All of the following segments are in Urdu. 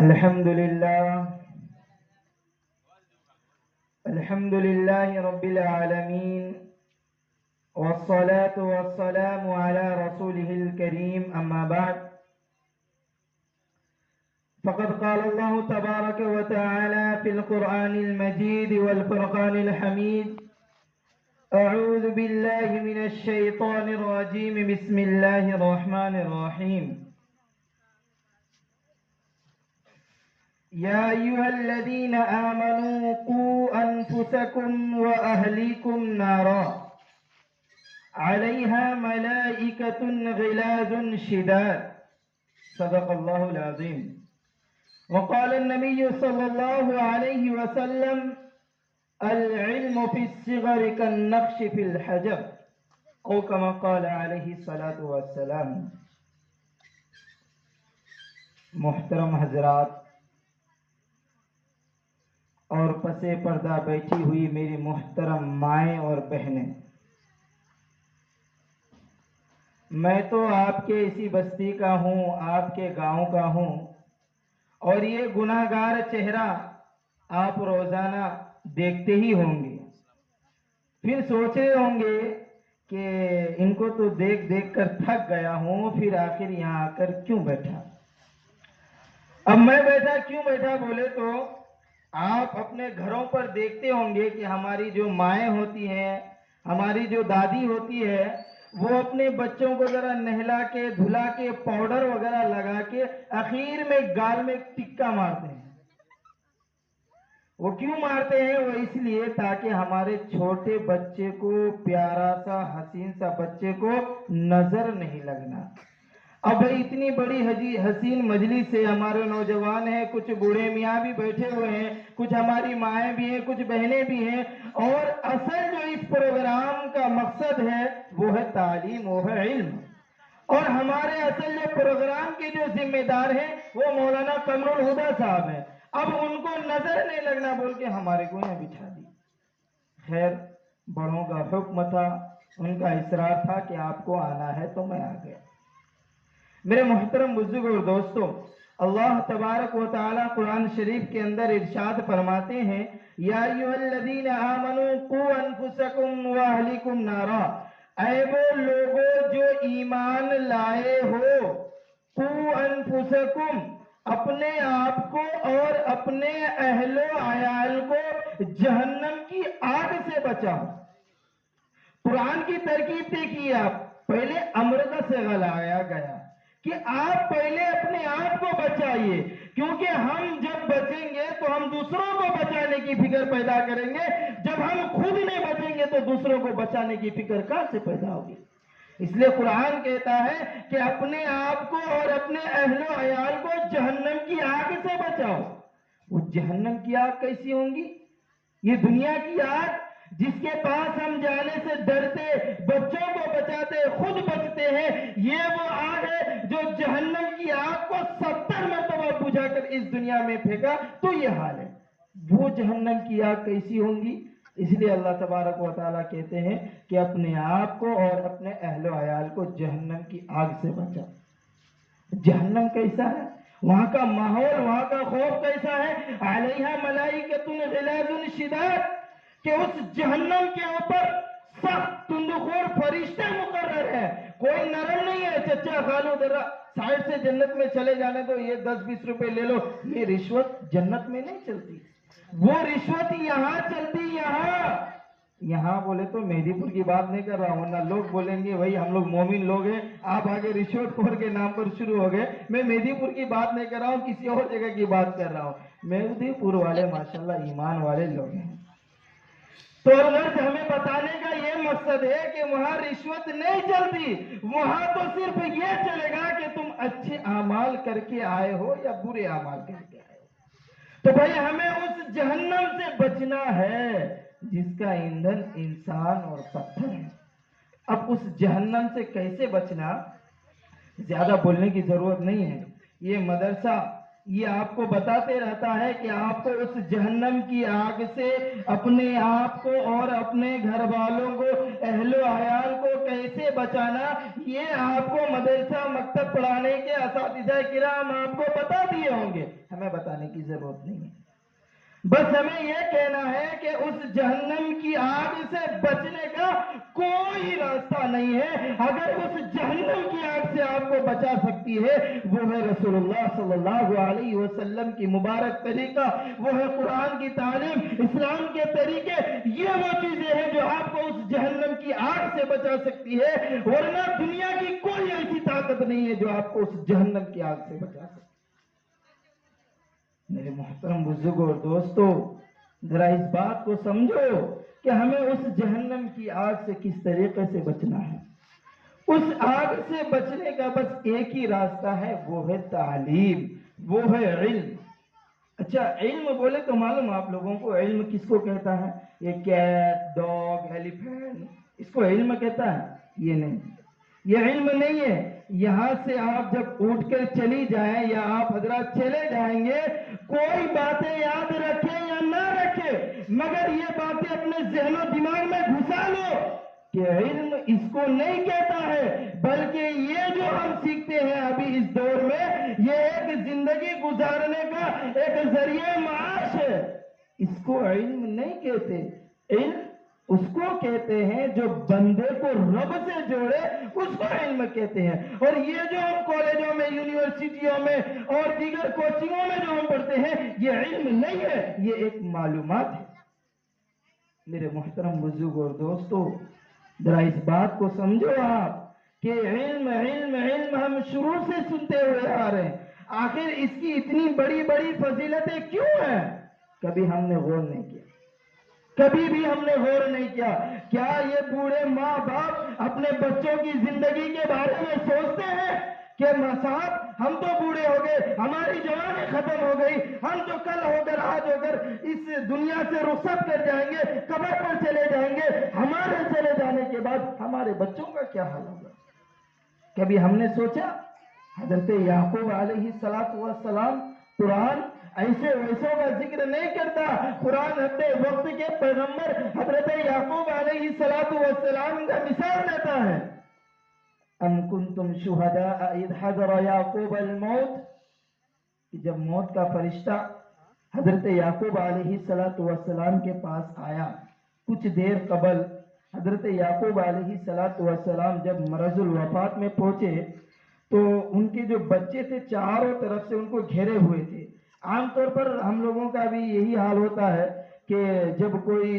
الحمد لله رب العالمين، والصلاة والسلام على رسوله الكريم، أما بعد، فقد قال الله تبارك وتعالى في القرآن المجيد والفرقان الحميد: أعوذ بالله من الشيطان الرجيم، بسم الله الرحمن الرحيم. يا أيها الذين آمنوا قوا أنفسكم وأهليكم نارا عليها ملائكة غلاظ شداد. صدق الله العظيم. وقال النبي صلى الله عليه وسلم: العلم في الصغر كالنقش في الحجر، أو كما قال عليه الصلاة والسلام. محترم حضرات اور پسے پردہ بیٹھی ہوئی میری محترم مائیں اور بہنیں، میں تو آپ کے اسی بستی کا ہوں، آپ کے گاؤں کا ہوں، اور یہ گناہگار چہرہ آپ روزانہ دیکھتے ہی ہوں گے. پھر سوچ رہے ہوں گے کہ ان کو تو دیکھ دیکھ کر تھک گیا ہوں، پھر آخر یہاں آ کر کیوں بیٹھا. اب میں کیوں بیٹھا بولے تو آپ اپنے گھروں پر دیکھتے ہوں گے کہ ہماری جو مائیں ہوتی ہیں، ہماری جو دادی ہوتی ہے، وہ اپنے بچوں کو ذرا نہلا کے دھلا کے پاؤڈر وغیرہ لگا کے اخیر میں گال میں ٹکا مارتے ہیں. وہ کیوں مارتے ہیں؟ وہ اس لیے تاکہ ہمارے چھوٹے بچے کو، پیارا سا حسین سا بچے کو نظر نہیں لگنا. اب اتنی بڑی حسین مجلس سے ہمارے نوجوان ہیں، کچھ بوڑھے میاں بھی بیٹھے ہوئے ہیں، کچھ ہماری مائیں بھی ہیں، کچھ بہنیں بھی ہیں، اور اصل جو اس پروگرام کا مقصد ہے وہ ہے تعلیم، وہ ہے علم. اور ہمارے اصل جو پروگرام کے جو ذمہ دار ہیں وہ مولانا قمر الہدیٰ صاحب ہیں. اب ان کو نظر نہیں لگنا بول کے ہمارے کو یہاں بٹھا دی. خیر، بڑوں کا حکم تھا، ان کا اصرار تھا کہ آپ کو آنا ہے تو میں آ گیا. میرے محترم بزرگ اور دوستوں، اللہ تبارک و تعالی قرآن شریف کے اندر ارشاد فرماتے ہیں: یا ایھا الذین آمنوا قوا انفسکم واہلکم نارا. اے وہ لوگوں جو ایمان لائے ہو، قوا انفسکم، اپنے آپ کو اور اپنے اہل و عیال کو جہنم کی آگ سے بچاؤ. قرآن کی ترکیب دیکھیے، آپ پہلے امر کا صیغہ لایا گیا کہ آپ پہلے اپنے آپ کو بچائیے، کیونکہ ہم جب بچیں گے تو ہم دوسروں کو بچانے کی فکر پیدا کریں گے. جب ہم خود نہیں بچیں گے تو دوسروں کو بچانے کی فکر کہاں سے پیدا ہوگی؟ اس لیے قرآن کہتا ہے کہ اپنے آپ کو اور اپنے اہل و عیال کو جہنم کی آگ سے بچاؤ. وہ جہنم کی آگ کیسی ہوں گی؟ یہ دنیا کی آگ جس کے پاس ہم جانے سے ڈرتے، بچوں کو بچاتے، خود بچتے ہیں، یہ وہ آگ ہے جو جہنم کی آگ کو 70 مرتبہ بجھا کر اس دنیا میں پھینکا تو یہ حال ہے. وہ جہنم کی آگ کیسی ہوں گی؟ اس لیے اللہ تبارک و تعالیٰ کہتے ہیں کہ اپنے آپ کو اور اپنے اہل و عیال کو جہنم کی آگ سے بچاؤ. جہنم کیسا ہے؟ وہاں کا ماحول، وہاں کا خوف کیسا ہے؟ علیہا ملائکۃ غلاظ شداد، کہ اس جہنم کے اوپر سخت تندخور فرشتے مقرر ہیں. کوئی نرم نہیں ہے، چچا خالو ذرا سائڈ سے جنت میں چلے جانے تو یہ 10-20 روپے لے لو. یہ رشوت جنت میں نہیں چلتی، وہ رشوت یہاں چلتی. یہاں بولے تو مہدی پور کی بات نہیں کر رہا ہوں، ورنہ لوگ بولیں گے بھائی ہم لوگ مومن لوگ ہیں، آپ آگے رشوت خور کے نام پر شروع ہو گئے. میں مہدی پور کی بات نہیں کر رہا ہوں، کسی اور جگہ کی بات کر رہا ہوں. مہدی پور والے ماشاءاللہ ایمان والے لوگ ہیں. تو غرض ہمیں بتانے کا یہ مقصد ہے کہ وہاں رشوت نہیں چلتی. وہاں تو صرف یہ چلے گا کہ تم اچھے اعمال کر کے آئے ہو یا برے اعمال کر کے آئے ہو. تو بھائی ہمیں اس جہنم سے بچنا ہے جس کا ایندھن انسان اور پتھر ہے. اب اس جہنم سے کیسے بچنا، زیادہ بولنے کی ضرورت نہیں ہے. یہ مدرسہ یہ آپ کو بتاتے رہتا ہے کہ آپ کو اس جہنم کی آگ سے اپنے آپ کو اور اپنے گھر والوں کو، اہل و عیال کو کیسے بچانا یہ آپ کو مدرسہ مکتب پڑھانے کے اساتذہ کرام آپ کو بتا دیے ہوں گے، ہمیں بتانے کی ضرورت نہیں ہے۔ بس ہمیں یہ کہنا ہے کہ اس جہنم کی آگ سے بچنے کا کوئی راستہ نہیں ہے۔ اگر اس جہنم کی آگ سے آپ کو بچا سکتی ہے وہ ہے رسول اللہ صلی اللہ علیہ وسلم کی مبارک طریقہ، وہ ہے قرآن کی تعلیم، اسلام کے طریقے، یہ وہ چیزیں ہیں جو آپ کو اس جہنم کی آگ سے بچا سکتی ہے، ورنہ دنیا کی کوئی ایسی طاقت نہیں ہے جو آپ کو اس جہنم کی آگ سے بچا سکتی ہے۔ میرے محترم بزرگوں اور دوستو، ذرا اس بات کو سمجھو کہ ہمیں اس جہنم کی آگ سے کس طریقے سے بچنا ہے۔ اس آگ سے بچنے کا بس ایک ہی راستہ ہے، وہ ہے تعلیم، وہ ہے علم۔ اچھا، علم بولے تو معلوم آپ لوگوں کو علم کس کو کہتا ہے؟ یہ کیٹ، ڈاگ، ایلیفینٹ، اس کو علم کہتا ہے؟ یہ نہیں، یہ علم نہیں ہے۔ یہاں سے آپ جب اٹھ کر چلی جائیں یا آپ حضرات چلے جائیں گے، کوئی باتیں یاد رکھیں یا نہ رکھیں، مگر یہ باتیں اپنے ذہن و دماغ میں گھسا لو کہ علم اس کو نہیں کہتا ہے، بلکہ یہ جو ہم سیکھتے ہیں ابھی اس دور میں، یہ ایک زندگی گزارنے کا ایک ذریعہ معاش ہے۔ اس کو علم نہیں کہتے۔ علم اس کو کہتے ہیں جو بندے کو رب سے جوڑے، اس کو علم کہتے ہیں۔ اور یہ جو ہم کالجوں میں، یونیورسٹیوں میں اور دیگر کوچنگوں میں جو ہم پڑھتے ہیں، یہ علم نہیں ہے، یہ ایک معلومات ہے۔ میرے محترم بزرگوں اور دوستو، ذرا اس بات کو سمجھو آپ کہ علم علم علم ہم شروع سے سنتے ہوئے آ رہے ہیں، آخر اس کی اتنی بڑی بڑی فضیلتیں کیوں ہیں؟ کبھی ہم نے غور نہیں کیا، کبھی بھی ہم نے غور نہیں کیا۔ کیا یہ بوڑھے ماں باپ اپنے بچوں کی زندگی کے بارے میں سوچتے ہیں کہ صاحب ہم تو بوڑھے ہو گئے، ہماری جوانی ختم ہو گئی، ہم تو کل ہو کر آج ہو کر اس دنیا سے رخصت کر جائیں گے، قبر پر چلے جائیں گے، ہمارے چلے جانے کے بعد ہمارے بچوں کا کیا حال ہوگا؟ کبھی ہم نے سوچا؟ حضرت یعقوب علیہ السلام قرآن ایسے ویسوں کا ذکر نہیں کرتا، قرآن اپنے وقت کے پیغمبر حضرت یعقوب علیہ السلام کا مثال دیتا ہے۔ ام کنتم شہداء اذ حضر یعقوب الموت، کہ جب موت کا فرشتہ حضرت یعقوب علیہ السلام کے پاس آیا، کچھ دیر قبل حضرت یعقوب علیہ السلام جب مرض الوفات میں پہنچے تو ان کے جو بچے تھے چاروں طرف سے ان کو گھیرے ہوئے تھے۔ عام طور پر ہم لوگوں کا بھی یہی حال ہوتا ہے کہ جب کوئی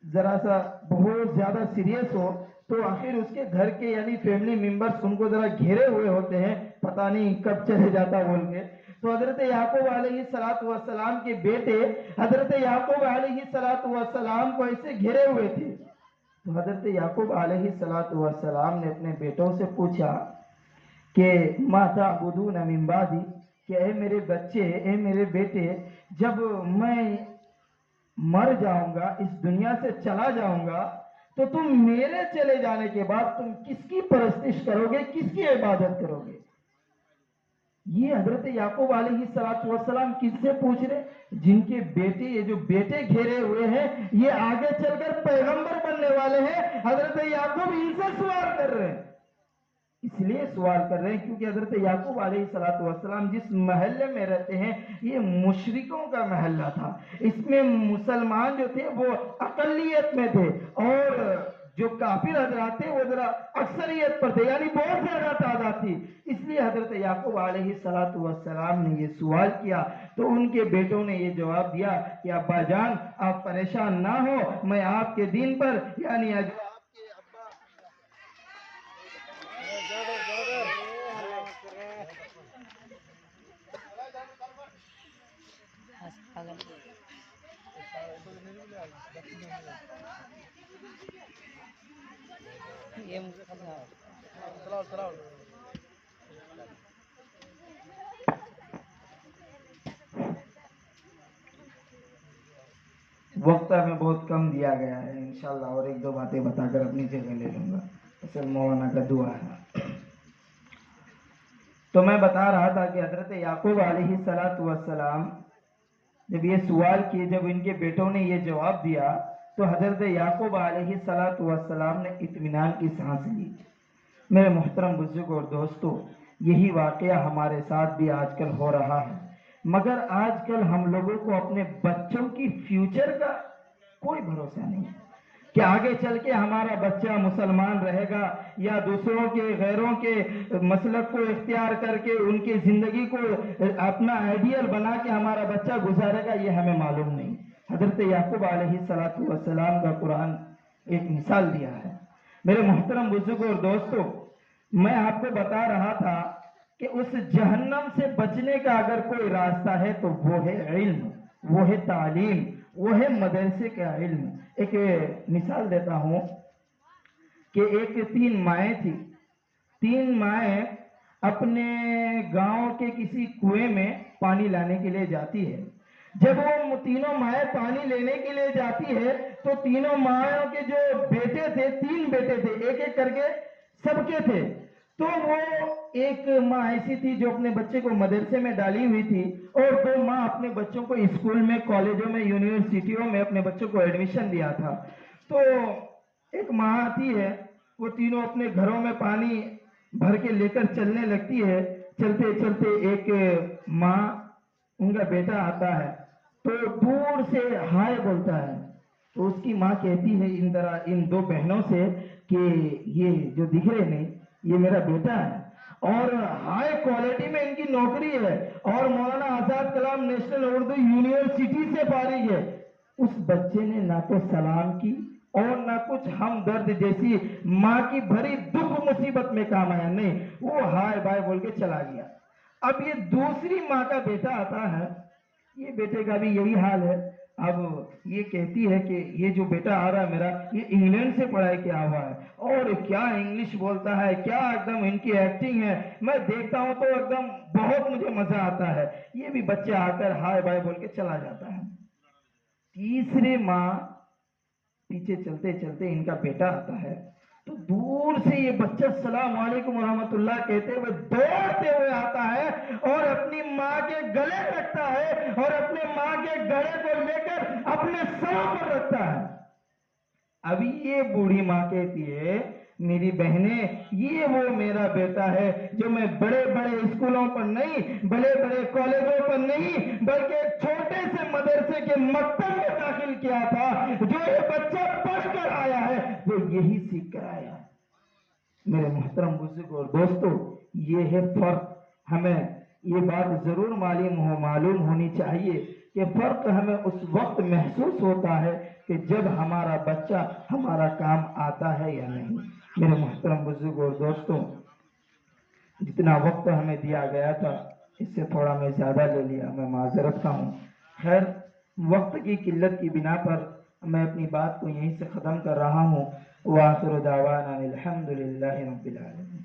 ذرا سا بہت زیادہ سیریس ہو تو آخر اس کے گھر کے یعنی فیملی ممبرز ان کو ذرا گھیرے ہوئے ہوتے ہیں، پتہ نہیں کب چلے جاتا بول کے۔ تو حضرت یعقوب علیہ السلام کے بیٹے حضرت یعقوب علیہ السلام کو ایسے گھیرے ہوئے تھے۔ تو حضرت یعقوب علیہ السلام نے اپنے بیٹوں سے پوچھا کہ ما تعبدون من بعدی، کہ اے میرے بچے، اے میرے بیٹے، جب میں مر جاؤں گا، اس دنیا سے چلا جاؤں گا، تو تم میرے چلے جانے کے بعد تم کس کی پرستش کرو گے، کس کی عبادت کرو گے؟ یہ حضرت یعقوب علیہ السلام کس سے پوچھ رہے؟ جن کے بیٹے، یہ جو بیٹے گھیرے ہوئے ہیں، یہ آگے چل کر پیغمبر بننے والے ہیں، حضرت یعقوب ان سے سوال کر رہے ہیں۔ اس لیے سوال کر رہے ہیں کیونکہ حضرت یعقوب علیہ السلام جس محلے میں رہتے ہیں یہ مشرکوں کا محلہ تھا، اس میں مسلمان جو تھے وہ اقلیت میں تھے اور جو کافر حضرات تھے وہ ذرا اکثریت پر تھے، یعنی بہت زیادہ تعداد تھی۔ اس لیے حضرت یعقوب علیہ السلام نے یہ سوال کیا تو ان کے بیٹوں نے یہ جواب دیا کہ ابا جان آپ پریشان نہ ہو، میں آپ کے دین پر یعنی وقت میں بہت کم دیا گیا ہے، انشاءاللہ اور ایک دو باتیں بتا کر اپنی جگہ لے لوں گا، اصل مولانا کا دعا ہے۔ تو میں بتا رہا تھا کہ حضرت یعقوب علیہ السلام جب یہ سوال کیے، جب ان کے بیٹوں نے یہ جواب دیا تو حضرت یعقوب علیہ السلام نے اطمینان کی سانس لی۔ میرے محترم بزرگ اور دوستو، یہی واقعہ ہمارے ساتھ بھی آج کل ہو رہا ہے، مگر آج کل ہم لوگوں کو اپنے بچوں کی فیوچر کا کوئی بھروسہ نہیں ہے کہ آگے چل کے ہمارا بچہ مسلمان رہے گا یا دوسروں کے غیروں کے مسلک کو اختیار کر کے ان کی زندگی کو اپنا آئیڈیل بنا کے ہمارا بچہ گزارے گا، یہ ہمیں معلوم نہیں۔ حضرت یعقوب علیہ السلام کا قرآن ایک مثال دیا ہے۔ میرے محترم بزرگ اور دوستو، میں آپ کو بتا رہا تھا کہ اس جہنم سے بچنے کا اگر کوئی راستہ ہے تو وہ ہے علم، وہ ہے تعلیم، وہ ہے مدرسے کا علم۔ ایک مثال دیتا ہوں کہ ایک 3 مائیں تھی، 3 مائیں اپنے گاؤں کے کسی کنویں میں پانی لانے کے لیے جاتی ہے۔ جب وہ تینوں مائیں پانی لینے کے لیے جاتی ہے تو تینوں مائوں کے جو بیٹے تھے، 3 بیٹے تھے، ایک ایک کر کے سب کے تھے، تو وہ ایک ماں ایسی تھی جو اپنے بچے کو مدرسے میں ڈالی ہوئی تھی، اور 2 ماں اپنے بچوں کو اسکول میں، کالجوں میں، یونیورسٹیوں میں اپنے بچوں کو ایڈمیشن دیا تھا۔ تو ایک ماں آتی ہے، وہ تینوں اپنے گھروں میں پانی بھر کے لے کر چلنے لگتی ہے۔ چلتے چلتے ایک ماں، ان کا بیٹا آتا ہے تو دور سے ہائے بولتا ہے، تو اس کی ماں کہتی ہے ان 2 بہنوں سے کہ یہ جو دکھ رہے نہیں، یہ میرا بیٹا ہے، اور ہائی کوالٹی میں ان کی نوکری ہے، اور مولانا آزاد کلام نیشنل اردو یونیورسٹی سے فارغ ہے۔ اس بچے نے نہ تو سلام کی اور نہ کچھ ہمدرد جیسی ماں کی بھری دکھ مصیبت میں کام آیا، نہیں، وہ ہائے بائے بول کے چلا گیا۔ اب یہ دوسری ماں کا بیٹا آتا ہے، یہ بیٹے کا بھی یہی حال ہے۔ اب یہ کہتی ہے کہ یہ جو بیٹا آ رہا ہے میرا، یہ انگلینڈ سے پڑھائی کیا ہوا ہے، اور کیا انگلش بولتا ہے، کیا ایک دم ان کی ایکٹنگ ہے، میں دیکھتا ہوں تو ایک دم بہت مجھے مزہ آتا ہے۔ یہ بھی بچہ آ کر ہائے بائے بول کے چلا جاتا ہے۔ تیسری ماں پیچھے چلتے چلتے ان کا بیٹا آتا ہے، تو دور سے یہ بچہ السلام علیکم ورحمۃ اللہ کہتے ہوئے دوڑتے ہوئے آتا ہے اور اپنی ماں کے گلے لگتا ہے، اور اپنے ماں کے گلے کو لے کر اپنے سر پر رکھتا ہے۔ اب یہ بوڑھی ماں کہتی ہے، میری بہنیں، یہ وہ میرا بیٹا ہے جو میں بڑے بڑے اسکولوں پر نہیں، بڑے بڑے کالجوں پر نہیں، بلکہ ایک چھوٹے سے مدرسے کے مکتب میں داخل کیا تھا، جو یہ بچہ پڑھ کر آیا ہے وہ یہی سیکھ کر آیا ہے۔ میرے محترم بزرگ اور دوستو، یہ ہے فرق۔ ہمیں یہ بات ضرور معلوم ہونی چاہیے کہ فرق ہمیں اس وقت محسوس ہوتا ہے کہ جب ہمارا بچہ ہمارا کام آتا ہے یا نہیں۔ میرے محترم بزرگ اور دوستو، جتنا وقت ہمیں دیا گیا تھا اس سے تھوڑا میں زیادہ لے لیا، میں معذرت کا ہوں۔ خیر، وقت کی قلت کی بنا پر میں اپنی بات کو یہیں سے ختم کر رہا ہوں۔ وآخر دعوانا الحمد للہ رب العالمین۔